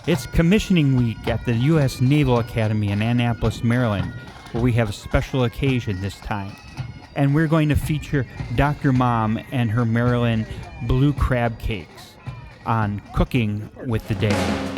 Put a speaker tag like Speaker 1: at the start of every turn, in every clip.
Speaker 1: It's commissioning week at the U.S. Naval Academy in Annapolis, Maryland, where we have a special occasion this time. And we're going to feature Dr. Mom and her Maryland blue crab cakes on Cooking with the Day.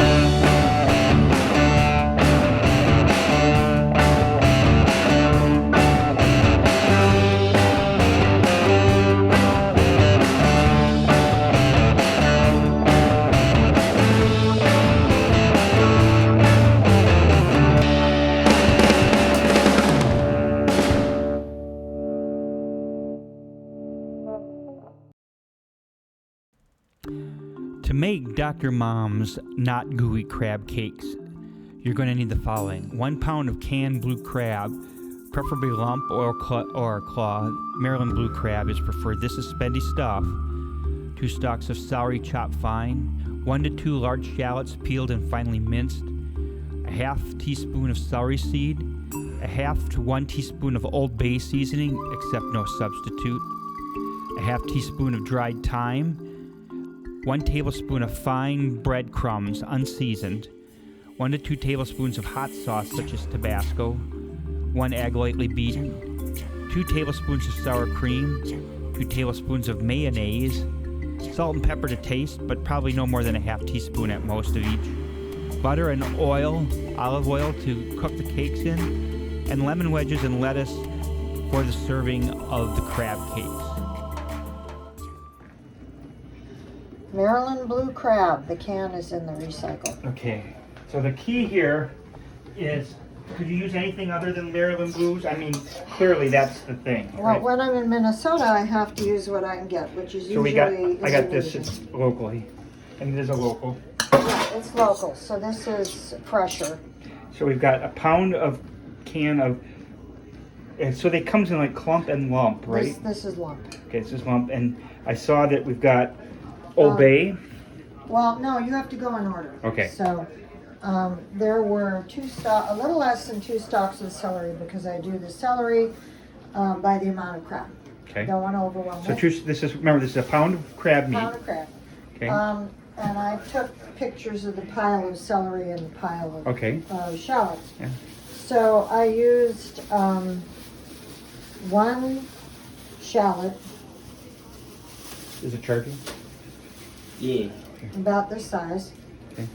Speaker 1: To make Dr. Mom's not gooey crab cakes, you're going to need the following. 1 pound of canned blue crab, preferably lump or claw. Maryland blue crab is preferred. This is spendy stuff. 2 stalks of celery chopped fine. 1 to 2 large shallots peeled and finely minced. A half teaspoon of celery seed. A half to 1 teaspoon of Old Bay seasoning, except no substitute. A half teaspoon of dried thyme. 1 tablespoon of fine breadcrumbs, unseasoned. 1 to 2 tablespoons of hot sauce, such as Tabasco. 1 egg lightly beaten. 2 tablespoons of sour cream. 2 tablespoons of mayonnaise. Salt and pepper to taste, but probably no more than a half teaspoon at most of each. Butter and oil, olive oil to cook the cakes in. And lemon wedges and lettuce for the serving of the crab cakes.
Speaker 2: Maryland blue crab. The can is in the recycle.
Speaker 1: Okay, so the key here is, could you use anything other than Maryland blues? I mean, clearly that's the thing.
Speaker 2: Well,
Speaker 1: right?
Speaker 2: when I'm in Minnesota, I have to use what I can get, which is
Speaker 1: So
Speaker 2: usually...
Speaker 1: I got this, it's locally, and it is a local.
Speaker 2: Yeah, it's local, so this is fresher.
Speaker 1: So we've got a pound of can of, and so they comes in like clump and lump, right?
Speaker 2: This is lump.
Speaker 1: Okay, this is lump, and I saw that we've got Old Bay.
Speaker 2: Well, no, you have to go in order.
Speaker 1: Okay.
Speaker 2: So there were a little less than 2 stalks of celery, because I do the celery by the amount of crab.
Speaker 1: Okay.
Speaker 2: Don't want to overwhelm
Speaker 1: So
Speaker 2: it.
Speaker 1: this is, remember, this is a pound of crab meat.
Speaker 2: Pound of crab.
Speaker 1: Okay.
Speaker 2: And I took pictures of the pile of celery and the pile of
Speaker 1: Okay.
Speaker 2: shallots.
Speaker 1: Yeah.
Speaker 2: So I used 1 shallot.
Speaker 1: Is it charging?
Speaker 2: Yeah. About this size.
Speaker 1: Okay.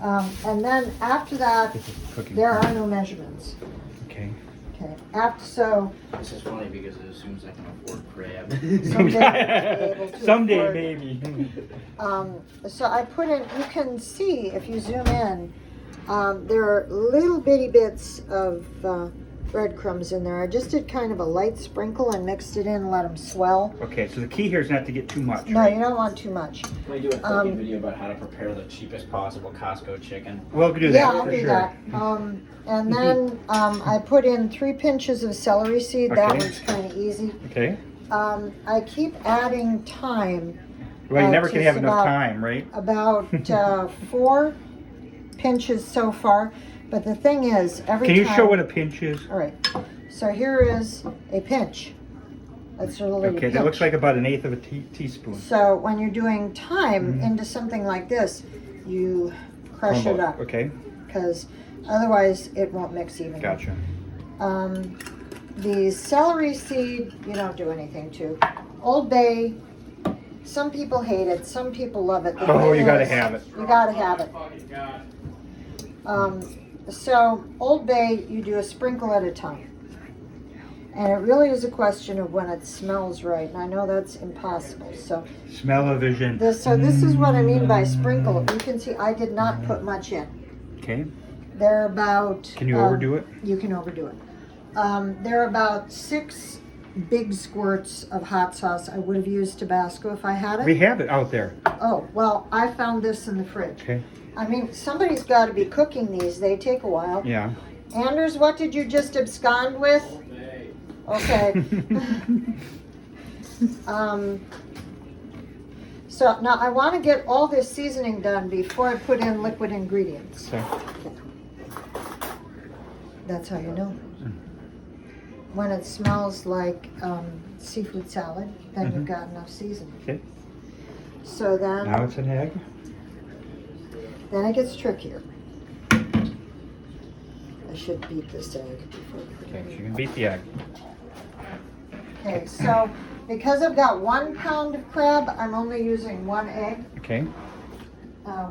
Speaker 2: And then after that,
Speaker 1: This is cooking.
Speaker 2: there are no measurements.
Speaker 1: Okay.
Speaker 2: Okay.
Speaker 3: This is funny because it assumes I can afford crab.
Speaker 1: Someday, maybe.
Speaker 2: So I put in, you can see if you zoom in, there are little bitty bits of breadcrumbs in there. I just did kind of a light sprinkle and mixed it in and let them swell.
Speaker 1: Okay, so the key here is not to get too much.
Speaker 2: No,
Speaker 1: right?
Speaker 2: you don't want too much.
Speaker 3: Can we do a cooking video about how to prepare the cheapest possible Costco chicken?
Speaker 1: We'll do that
Speaker 2: Yeah, I'll
Speaker 1: for
Speaker 2: do
Speaker 1: sure.
Speaker 2: that. And then I put in 3 pinches of celery seed. That
Speaker 1: Okay.
Speaker 2: one's kind of easy.
Speaker 1: Okay.
Speaker 2: I keep adding thyme.
Speaker 1: Well, you never can
Speaker 2: just
Speaker 1: have enough
Speaker 2: about-
Speaker 1: time, right?
Speaker 2: About 4 pinches so far. But the thing is, every
Speaker 1: Can you
Speaker 2: time...
Speaker 1: show what a pinch is?
Speaker 2: All right. So here is a pinch. That's really a
Speaker 1: Okay,
Speaker 2: pinch.
Speaker 1: that looks like about 1/8 of a teaspoon.
Speaker 2: So when you're doing thyme into something like this, you crush it up.
Speaker 1: Okay,
Speaker 2: Because otherwise it won't mix evenly.
Speaker 1: gotcha.
Speaker 2: The celery seed, you don't do anything to. Old Bay, some people hate it, some people love it. The
Speaker 1: Oh,
Speaker 2: thing
Speaker 1: you gotta
Speaker 2: is,
Speaker 1: have it.
Speaker 2: You gotta have it. So Old Bay, you do a sprinkle at a time. And it really is a question of when it smells right. And I know that's impossible. So
Speaker 1: Smell-o-vision.
Speaker 2: this is what I mean by sprinkle. You can see I did not put much in.
Speaker 1: Okay.
Speaker 2: They're about...
Speaker 1: Can you overdo it?
Speaker 2: You can overdo it. There are about 6 big squirts of hot sauce. I would have used Tabasco if I had it.
Speaker 1: We have it out there.
Speaker 2: Oh, well, I found this in the fridge.
Speaker 1: Okay.
Speaker 2: I mean, somebody's got to be cooking these. They take a while.
Speaker 1: Yeah.
Speaker 2: Anders, what did you just abscond with? Okay. So now I want to get all this seasoning done before I put in liquid ingredients.
Speaker 1: Okay.
Speaker 2: That's how you know. When it smells like seafood salad, then you've got enough seasoning.
Speaker 1: Okay.
Speaker 2: So then
Speaker 1: Now it's an egg.
Speaker 2: Then it gets trickier. I should beat this egg before I put it
Speaker 1: Okay, so
Speaker 2: in.
Speaker 1: you can beat the egg.
Speaker 2: Okay, so because I've got 1 pound of crab, I'm only using 1 egg,
Speaker 1: Okay.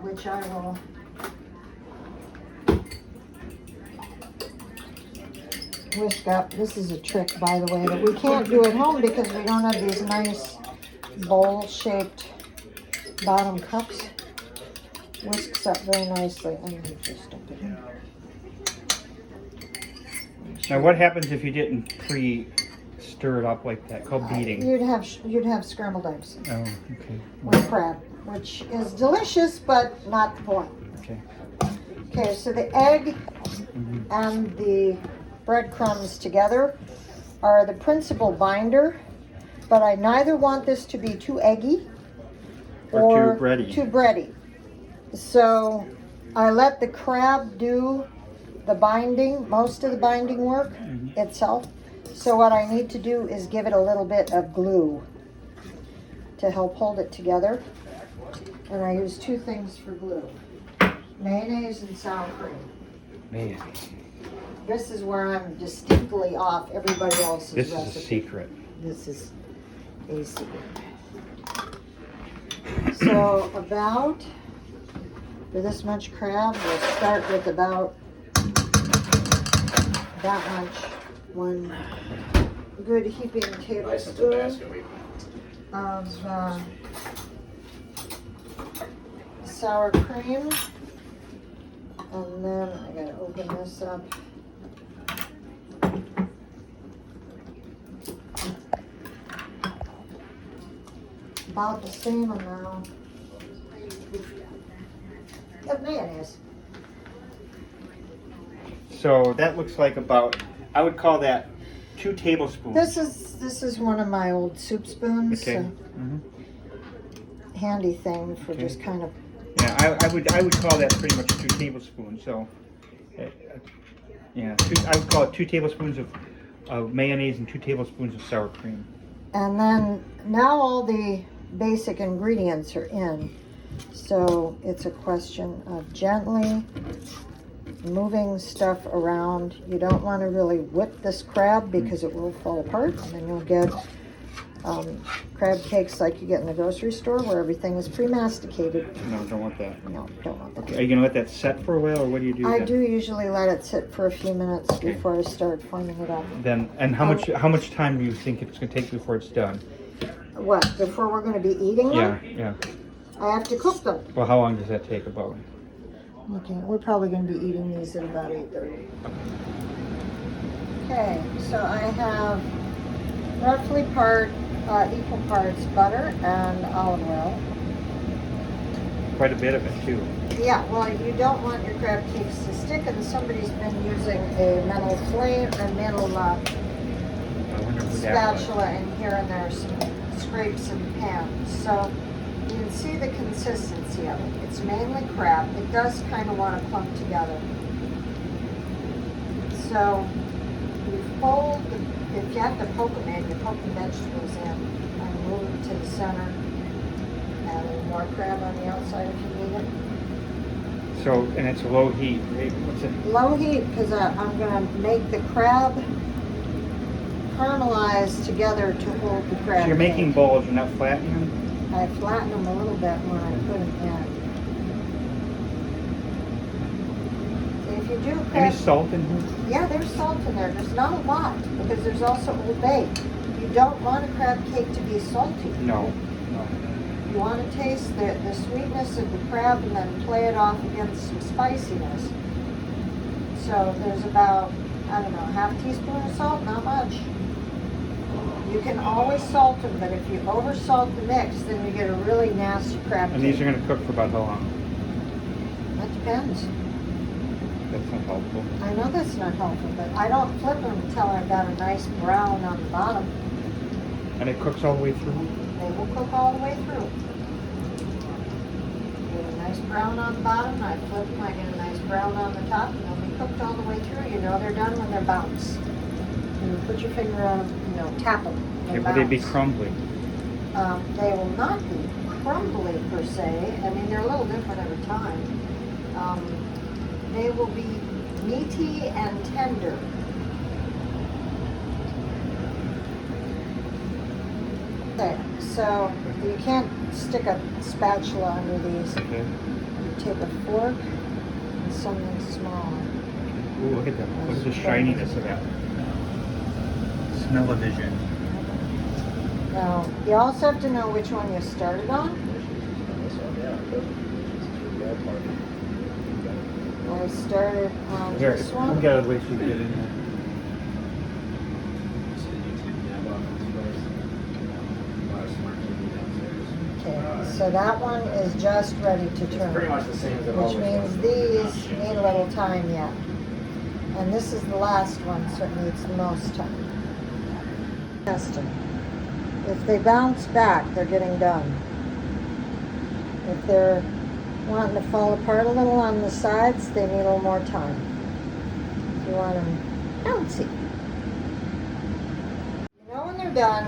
Speaker 2: which I will whisk up. This is a trick, by the way, that we can't do at home because we don't have these nice bowl-shaped bottom cups. Whisks up very nicely. I'm going to just dump it in.
Speaker 1: Now, what happens if you didn't pre-stir it up like that? Called beating.
Speaker 2: You'd have scrambled eggs
Speaker 1: Oh, okay.
Speaker 2: with crab, which is delicious, but not the point.
Speaker 1: Okay.
Speaker 2: Okay, so the egg and the breadcrumbs together are the principal binder, but I neither want this to be too eggy
Speaker 1: Or too bready.
Speaker 2: Too bready. So I let the crab do the binding, most of the binding work itself. So what I need to do is give it a little bit of glue to help hold it together. And I use 2 things for glue: mayonnaise and sour cream.
Speaker 1: Mayonnaise.
Speaker 2: This is where I'm distinctly off everybody else's
Speaker 1: This
Speaker 2: recipe.
Speaker 1: is a secret.
Speaker 2: This is a secret. So about, for this much crab, we'll start with about that much, 1 good heaping tablespoon of sour cream. And then I gotta open this up. About the same amount of mayonnaise.
Speaker 1: So that looks like about, I would call that 2 tablespoons.
Speaker 2: This is one of my old soup spoons.
Speaker 1: Okay.
Speaker 2: Handy thing for
Speaker 1: Okay.
Speaker 2: just kind of.
Speaker 1: Yeah, I would call that pretty much 2 tablespoons. So, yeah, I would call it 2 tablespoons of mayonnaise and 2 tablespoons of sour cream.
Speaker 2: And then now all the basic ingredients are in. So it's a question of gently moving stuff around. You don't want to really whip this crab because it will fall apart, and then you'll get crab cakes like you get in the grocery store where everything is pre-masticated.
Speaker 1: No, don't want that.
Speaker 2: No, don't want that.
Speaker 1: Okay, are you gonna let that set for a while, or what do you do?
Speaker 2: I
Speaker 1: then?
Speaker 2: do usually let it sit for a few minutes
Speaker 1: Okay.
Speaker 2: before I start forming it up.
Speaker 1: Then, and how much time do you think it's gonna take before it's done?
Speaker 2: What, before we're going to be eating them?
Speaker 1: Yeah.
Speaker 2: I have to cook them.
Speaker 1: Well, how long does that take about?
Speaker 2: Okay, we're probably going to be eating these at about 8:30. Okay, so I have roughly equal parts butter and olive oil.
Speaker 1: Quite a bit of it too.
Speaker 2: Yeah, well, you don't want your crab cakes to stick, and somebody's been using a metal
Speaker 1: I wonder who that was.
Speaker 2: spatula in here, and there's some scrapes in the pan. So you can see the consistency of it. It's mainly crab. It does kind of want to clump together. So you fold, if you have to poke them in, you poke the vegetables in and move them to the center. Add a little more crab on the outside if you need it.
Speaker 1: So, and it's low heat, right? What's it?
Speaker 2: Low heat, because I'm going to make the crab caramelize together to hold the crab.
Speaker 1: So you're making
Speaker 2: cake.
Speaker 1: balls, you're not flattening them?
Speaker 2: I flatten them a little bit when I put them in. If you do
Speaker 1: Any
Speaker 2: crab,
Speaker 1: salt in here?
Speaker 2: yeah, there's salt in there. There's not a lot because there's also Old Bay. You don't want a crab cake to be salty.
Speaker 1: No.
Speaker 2: You want to taste the sweetness of the crab and then play it off against some spiciness. So there's about, I don't know, half teaspoon of salt, not much. You can always salt them, but if you over salt the mix, then you get a really nasty crab
Speaker 1: And
Speaker 2: cake.
Speaker 1: these are going to cook for about how long?
Speaker 2: That depends.
Speaker 1: That's not helpful.
Speaker 2: I know that's not helpful, but I don't flip them until I've got a nice brown on the bottom.
Speaker 1: And it cooks all the way through?
Speaker 2: They will cook all the way through. Get a nice brown on the bottom, and I flip them, I get a nice brown on the top, and they'll be cooked all the way through. You know they're done when they're bounced. And you put your finger on them, tap them.
Speaker 1: Okay, will they be crumbly?
Speaker 2: They will not be crumbly per se. I mean, they're a little different every time. They will be meaty and tender. Okay, so you can't stick a spatula under these.
Speaker 1: Okay.
Speaker 2: You take a fork and something smaller.
Speaker 1: Ooh, look at that. Look at the shininess of that. Smell-o-vision.
Speaker 2: Now, you also have to know which one you started on. I started on
Speaker 1: Here,
Speaker 2: this
Speaker 1: I'll
Speaker 2: one.
Speaker 1: get out of the way so you can get in there.
Speaker 2: Okay, so that one is just ready to turn.
Speaker 3: Pretty much the same as it
Speaker 2: Which
Speaker 3: always
Speaker 2: means
Speaker 3: was.
Speaker 2: these need a little time yet. And this is the last one, so it needs the most time. Testing. If they bounce back, they're getting done. If they're wanting to fall apart a little on the sides, they need a little more time. You want them bouncy. You know when they're done,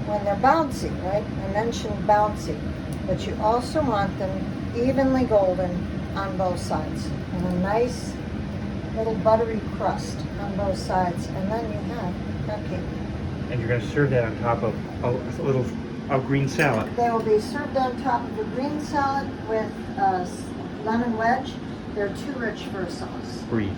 Speaker 2: when they're bouncy, right? I mentioned bouncy, but you also want them evenly golden on both sides and a nice little buttery crust on both sides, and then you have crab cake.
Speaker 1: And you're going to serve that on top of a little green salad.
Speaker 2: They will be served on top of a green salad with a lemon wedge. They're too rich for a sauce.
Speaker 1: Free.